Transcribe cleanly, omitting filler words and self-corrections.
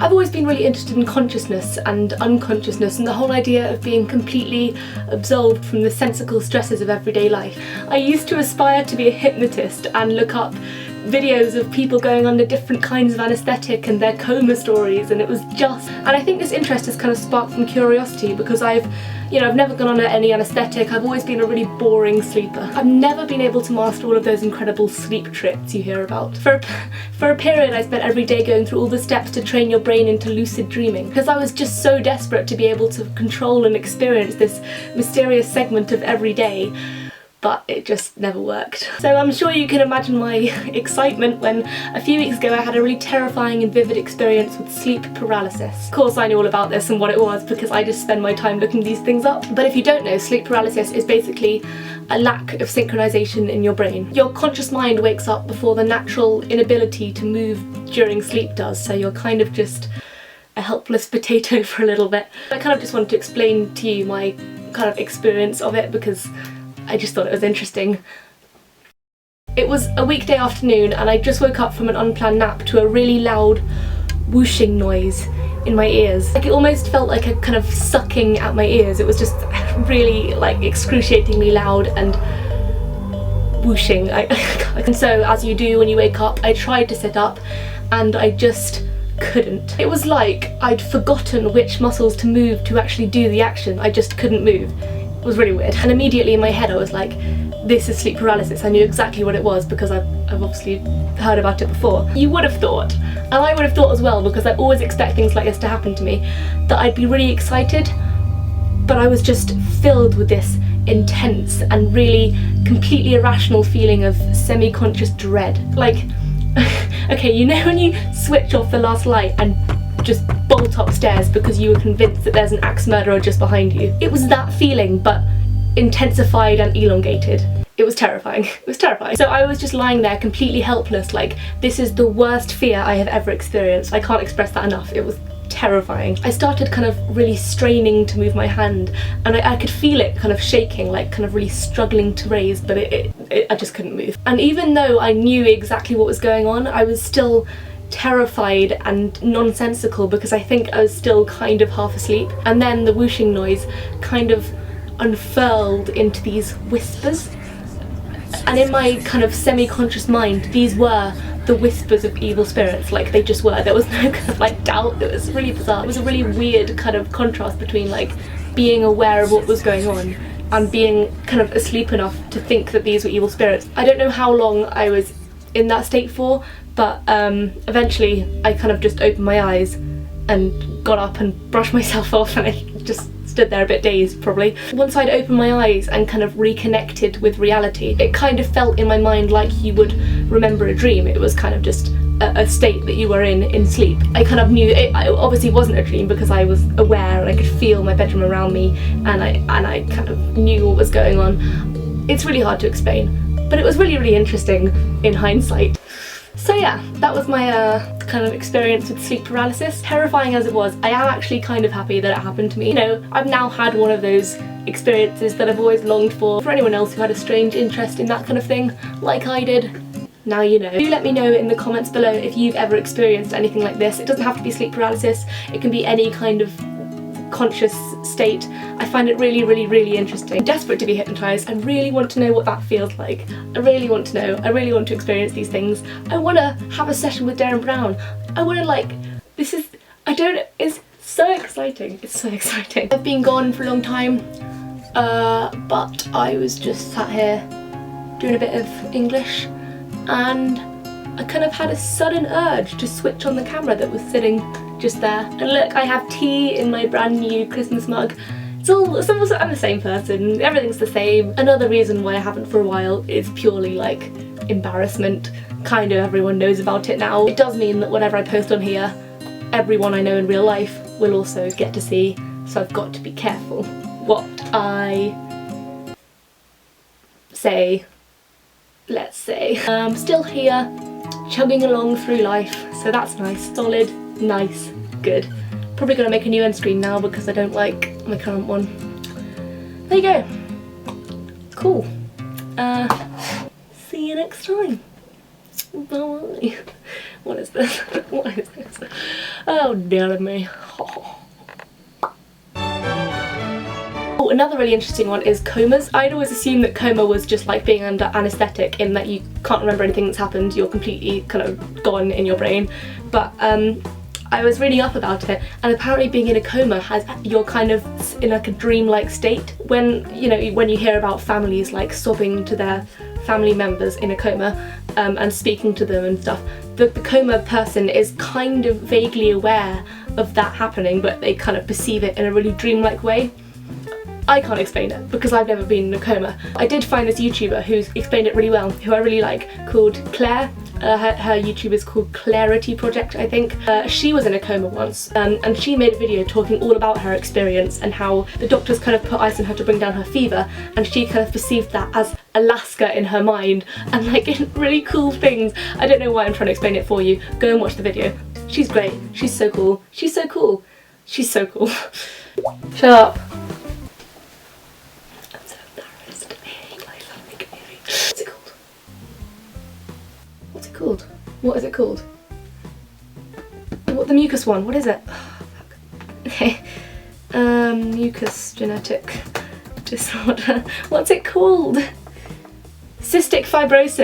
I've always been really interested in consciousness and unconsciousness and the whole idea of being completely absolved from the sensical stresses of everyday life. I used to aspire to be a hypnotist and look up videos of people going under different kinds of anaesthetic and their coma stories, and it was just... And I think this interest has kind of sparked from curiosity because I've never gone under any anaesthetic. I've always been a really boring sleeper. I've never been able to master all of those incredible sleep tricks you hear about. For a period I spent every day going through all the steps to train your brain into lucid dreaming because I was just so desperate to be able to control and experience this mysterious segment of every day. But it just never worked. So I'm sure you can imagine my excitement when a few weeks ago I had a really terrifying and vivid experience with sleep paralysis. Of course I knew all about this and what it was because I just spend my time looking these things up. But if you don't know, sleep paralysis is basically a lack of synchronization in your brain. Your conscious mind wakes up before the natural inability to move during sleep does, so you're kind of just a helpless potato for a little bit. I kind of just wanted to explain to you my kind of experience of it because I just thought it was interesting. It was a weekday afternoon and I just woke up from an unplanned nap to a really loud whooshing noise in my ears. Like it almost felt like a kind of sucking at my ears. It was just really like excruciatingly loud and whooshing. And so as you do when you wake up, I tried to sit up and I just couldn't. It was like I'd forgotten which muscles to move to actually do the action. I just couldn't move. It was really weird. And immediately in my head I was like, this is sleep paralysis. I knew exactly what it was because I've obviously heard about it before. You would have thought, and I would have thought as well because I always expect things like this to happen to me, that I'd be really excited, but I was just filled with this intense and really completely irrational feeling of semi-conscious dread. Like, okay, you know when you switch off the last light and just bolt upstairs because you were convinced that there's an axe murderer just behind you? It was that feeling, but intensified and elongated. It was terrifying. It was terrifying. So I was just lying there completely helpless, like this is the worst fear I have ever experienced. I can't express that enough. It was terrifying. I started kind of really straining to move my hand and I could feel it kind of shaking, like kind of really struggling to raise, but I just couldn't move. And even though I knew exactly what was going on, I was still terrified and nonsensical because I think I was still kind of half asleep. And then the whooshing noise kind of unfurled into these whispers, and in my kind of semi-conscious mind these were the whispers of evil spirits. Like they just were. There was no kind of like doubt. It was really bizarre. It was a really weird kind of contrast between like being aware of what was going on and being kind of asleep enough to think that these were evil spirits. I don't know how long I was in that state for, but eventually I kind of just opened my eyes and got up and brushed myself off, and I just stood there a bit dazed probably. Once I'd opened my eyes and kind of reconnected with reality, it kind of felt in my mind like you would remember a dream. It was kind of just a state that you were in sleep. I kind of knew it obviously wasn't a dream because I was aware and I could feel my bedroom around me, and I kind of knew what was going on. It's really hard to explain, but it was really interesting in hindsight. So yeah, that was my kind of experience with sleep paralysis. Terrifying as it was, I am actually kind of happy that it happened to me. You know, I've now had one of those experiences that I've always longed for. For anyone else who had a strange interest in that kind of thing, like I did, now you know. Do let me know in the comments below if you've ever experienced anything like this. It doesn't have to be sleep paralysis, it can be any kind of conscious state. I find it really interesting. I'm desperate to be hypnotised. I really want to know what that feels like. I really want to know. I really want to experience these things. I want to have a session with Darren Brown. I want to like, it's so exciting. It's so exciting. I've been gone for a long time, but I was just sat here doing a bit of English and I kind of had a sudden urge to switch on the camera that was sitting just there. And look, I have tea in my brand new Christmas mug. I'm the same person, everything's the same. Another reason why I haven't for a while is purely like embarrassment. Kind of everyone knows about it now. It does mean that whatever I post on here, everyone I know in real life will also get to see, so I've got to be careful what I say, let's say. I'm still here, chugging along through life, so that's nice. Solid, nice, good. Probably gonna make a new end screen now because I don't like my current one. There you go. Cool. See you next time. Bye. What is this? What is this? Oh dear me. Oh, another really interesting one is comas. I'd always assumed that coma was just like being under anaesthetic, in that you can't remember anything that's happened, you're completely kind of gone in your brain. But I was reading up about it, and apparently being in a coma has, you're kind of in like a dreamlike state. When, you know, when you hear about families like sobbing to their family members in a coma and speaking to them and stuff, the coma person is kind of vaguely aware of that happening, but they kind of perceive it in a really dreamlike way. I can't explain it because I've never been in a coma. I did find this YouTuber who's explained it really well, who I really like, called Claire. Her YouTube is called Clarity Project, I think. She was in a coma once, and she made a video talking all about her experience and how the doctors kind of put ice on her to bring down her fever, and she kind of perceived that as Alaska in her mind, and like really cool things. I don't know why I'm trying to explain it for you. Go and watch the video. She's great. She's so cool. She's so cool. She's so cool. Shut up. What's it called? What is it called? What, the mucus one? What is it? Oh, mucus genetic disorder. What's it called? Cystic fibrosis.